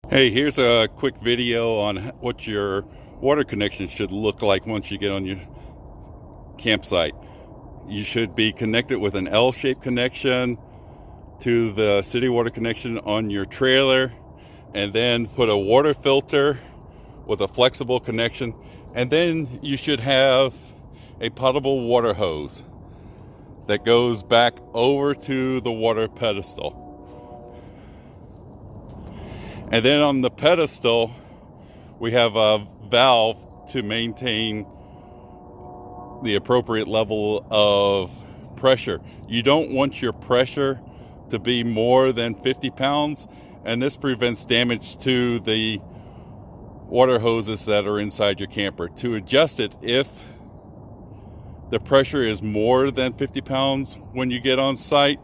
Hey, here's a quick video on what your water connection should look like once you get on your campsite. You should be connected with an L-shaped connection to the city water connection on your trailer, and then put a water filter with a flexible connection, and then you should have a potable water hose that goes back over to the water pedestal. And then on the pedestal, we have a valve to maintain the appropriate level of pressure. You don't want your pressure to be more than 50 pounds, and this prevents damage to the water hoses that are inside your camper. To adjust it, if the pressure is more than 50 pounds when you get on site,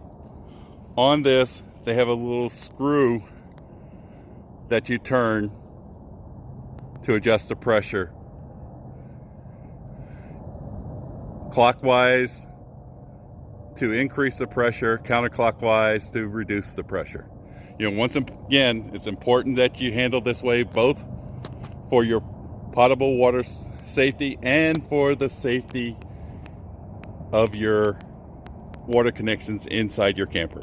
on this, they have a little screw that you turn to adjust the pressure clockwise to increase the pressure, counterclockwise to reduce the pressure. Once again, it's important that you handle this way, both for your potable water safety and for the safety of your water connections inside your camper.